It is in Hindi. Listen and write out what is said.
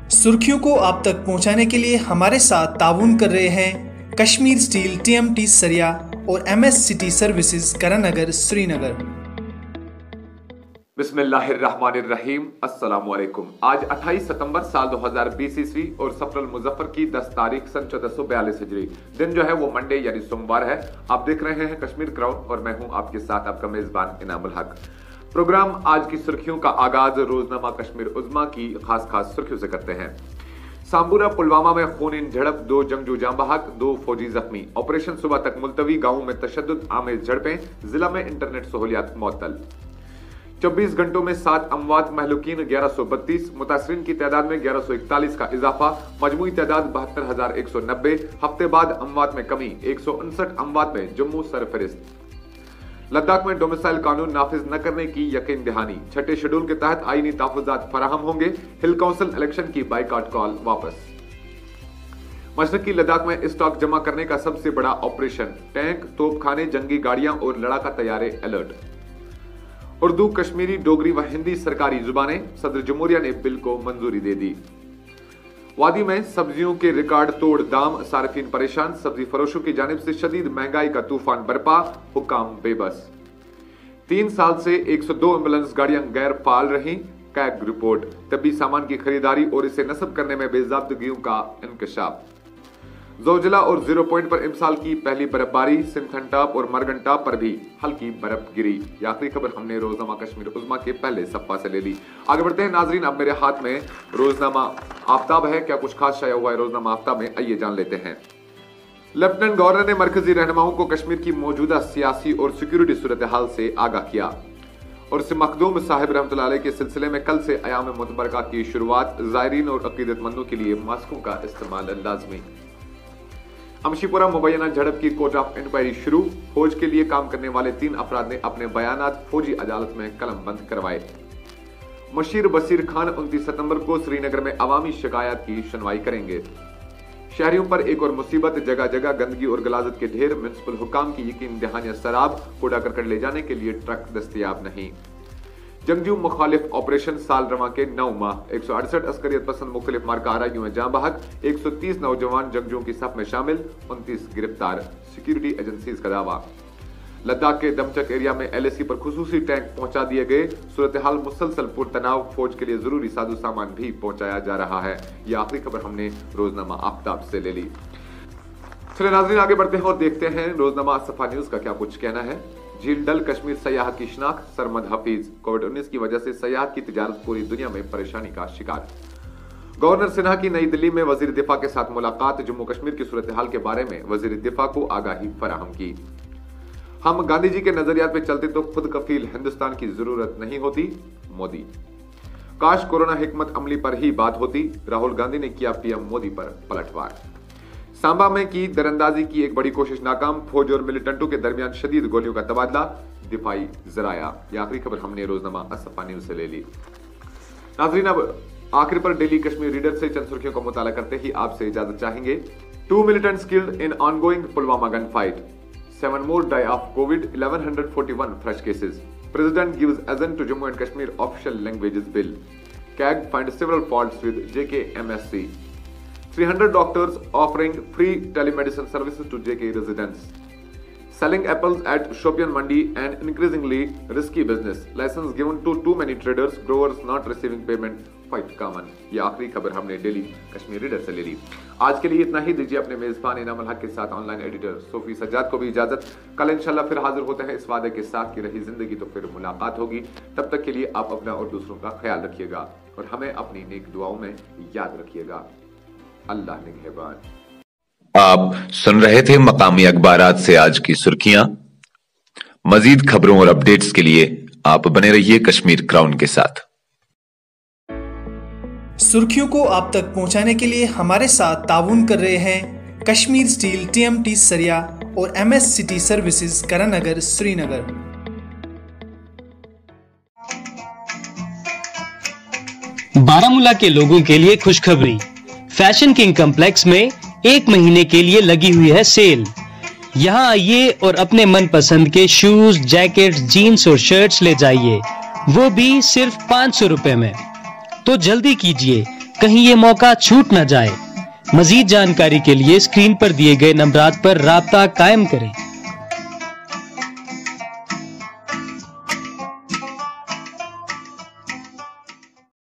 सुर्खियों को आप तक पहुंचाने के लिए हमारे साथ ताउन कर रहे हैं कश्मीर स्टील, TMT सरिया और MS city services Karanagar, Srinagar. बिस्मिल्लाहिर्रहमानिर्रहीम, अस्सलाम वालेकुम। आज 28 सितंबर साल 2020 ईस्वी और सफरुल मुजफ्फर की 10 तारीख सन 1442 हिजरी। दिन जो है वो मंडे यानी सोमवार है। आप देख रहे हैं कश्मीर क्राउन और मैं हूं आपके साथ आपका मेजबान इनामुल हक। प्रोग्राम आज की सुर्खियों का आगाज रोजनामा कश्मीर उज़्मा की खास सुर्खियों से करते हैं। सांबुरा पुलवामा में खूनी झड़प, 2 जंगजू जाँ बहक, 2 फौजी जख्मी। ऑपरेशन सुबह तक मुलतवी, गांवों में तशद्दुद, आमेज झड़पें, जिला में इंटरनेट सहूलियात मुअत्तल। 24 घंटों में 7 अमवात, महलूकीन 1132, मुतासरीन की तादाद में 1141 का इजाफा, मजमूई तादाद 72,190। हफ्ते बाद अमवात में कमी, 159 अमवात में जम्मू सरफहरिस्त। लद्दाख में डोमिसाइल कानून नाफिज न करने की यकीन दहानी, 6ठे शेड्यूल के तहत आईनी तहफ़्फ़ुज़ात फराहम होंगे। हिल काउंसिल इलेक्शन की बाइकआउट कॉल वापस। मशरकी लद्दाख में स्टॉक जमा करने का सबसे बड़ा ऑपरेशन, टैंक, तोपखाने, जंगी गाड़ियां और लड़ाका तैयारे अलर्ट। उर्दू, कश्मीरी, डोगरी व हिंदी सरकारी जुबानें, सदर जमहूरिया ने बिल को मंजूरी दे दी। वादी में सब्जियों के रिकॉर्ड तोड़ दाम, सार्फिन परेशान, सब्जी फरोशों की जानिब से शदीद महंगाई का तूफान बरपा, हुकाम बेबस। 3 साल से 102 एम्बुलेंस गाड़ियां गैर फाल रही, कैग रिपोर्ट। तबी सामान की खरीदारी और इसे नस्ब करने में बेज़ाब्तगियों का इंकशाफ। जोजिला और 0 पॉइंट पर इमसाल की पहली बर्फबारी, सिंथन टॉप और मरगन टॉप पर भी हल्की बर्फ गिरी। ये आखिरी खबर हमने रोजनामा कश्मीर उज़्मा के पहले सफ़ा से ले ली। आगे बढ़ते हैं नाजरीन, अब मेरे हाथ में रोजनामा आफ्ताब है। क्या कुछ खास शाया हुआ है रोजनामा आफ्ताब में, आइए जान लेते हैं। लेफ्टिनेंट गवर्नर ने मरकजी रहनुमाओं को कश्मीर की मौजूदा सियासी और सिक्योरिटी सूरत हाल से आगाह किया। और से मखदूम साहिब रहमतुल्लाह अलैह के सिलसिले में कल से अयाम मुतबरका की शुरुआत, ज़ायरीन और अकीदतमंदों के लिए मास्कों का इस्तेमाल लाजमी। अमशीपुरा मुबैना झड़प की कोर्ट ऑफ इंक्वायरी शुरू, फौज के लिए काम करने वाले 3 अफराद ने अपने बयानात फौजी अदालत में कलमबंद करवाए। मशीर बसीर खान 29 सितंबर को श्रीनगर में अवामी शिकायत की सुनवाई करेंगे। शहरियों पर एक और मुसीबत, जगह जगह गंदगी और गलाजत के ढेर, म्युनिसिपल हुकाम की यकीन दहानियां सराब, कूड़ा करकट ले जाने के लिए ट्रक दस्तयाब नहीं। जंगजू मुखालिफ ऑपरेशन साल रवा के 9 माह, 168 अस्करियत पसंद मुख्तलिफ मार्का आराइयों में जाँ बहक, 130 नौजवान जंगजुओं की सफ में शामिल, 29 गिरफ्तार, सिक्योरिटी एजेंसीज का दावा। लद्दाख के दमचक एरिया में LAC पर खुसूसी टैंक पहुंचा दिए गए, सूरत हाल मुसलसल पुरतनाव, फौज के लिए जरूरी साजो सामान भी पहुंचाया जा रहा है। यह आखिरी खबर हमने रोजनामा आफ्ताब से ले ली। चलिए नाज़रीन, आगे बढ़ते हैं और देखते हैं रोजनामा सफा न्यूज का क्या कुछ कहना है। झील डल कश्मीर सयाह की शिनाख्त, सरमद हफीज। कोविड-19 की वजह से सयाहत की तिजारत पूरी दुनिया में परेशानी का शिकार। गवर्नर सिन्हा की नई दिल्ली में वजीर दिफा के साथ मुलाकात, जम्मू कश्मीर की सूरत हाल के बारे में वजीर दिफा को आगाही फराहम की। हम गांधी जी के नजरियात पे चलते तो खुद कफील हिंदुस्तान की जरूरत नहीं होती, मोदी। काश कोरोना हिकमत अमली पर ही बात होती, राहुल गांधी ने किया PM मोदी पर पलटवार। सांबा में की दरअंदाजी की एक बड़ी कोशिश नाकाम, फौज और मिलिटेंटों के दरमियान शदीद गोलियों का तबादला, दिफाई जराया। यह आखिरी खबर हमने रोजनामा असफा न्यूज से ले ली। नाज़रीन, अब आखिर पर डेली कश्मीर रीडर से चंद सुर्खियों का मुताला करते ही आपसे इजाजत चाहेंगे। 2 militants killed in ongoing Pulwama gun fight, 7 more die of COVID, 1141 fresh cases. President gives assent to Jammu and Kashmir official languages bill. CAG finds several faults with JKMSC. 300 doctors offering free telemedicine services to JK residents. Selling apples at Shopian Mandi an increasingly risky business. License given to too many traders, growers not receiving payment, quite common. ये आखिरी खबर हमने डेली कश्मीर रीडर से ले ली। आज के लिए इतना ही, दीजिए अपने मेजबान इनामुल हक के साथ ऑनलाइन एडिटर सोफी सज्जाद को भी इजाजत। कल इंशाल्लाह फिर हाजिर होते हैं इस वादे के साथ कि रही जिंदगी तो फिर मुलाकात होगी। तब तक के लिए आप अपना और दूसरों का ख्याल रखिएगा और हमें अपनी नेक दुआओं में याद रखिएगा। अल्लाह निगहबान। आप सुन रहे थे मकामी अखबारात से आज की सुर्खियां। मजीद खबरों और अपडेट्स के लिए आप बने रहिए कश्मीर क्राउन के साथ। सुर्खियों को आप तक पहुंचाने के लिए हमारे साथ ताउन कर रहे हैं कश्मीर स्टील, TMT सरिया और MS city services Karanagar, Srinagar. Baramulla के लोगों के लिए खुशखबरी, फैशन किंग कॉम्प्लेक्स में 1 महीने के लिए लगी हुई है सेल। यहाँ आइए और अपने मनपसंद के शूज, जैकेट, जीन्स और शर्ट्स ले जाइए, वो भी सिर्फ 500 रुपए में। तो जल्दी कीजिए, कहीं ये मौका छूट न जाए। मजीद जानकारी के लिए स्क्रीन पर दिए गए नंबरात पर राब्ता कायम करें।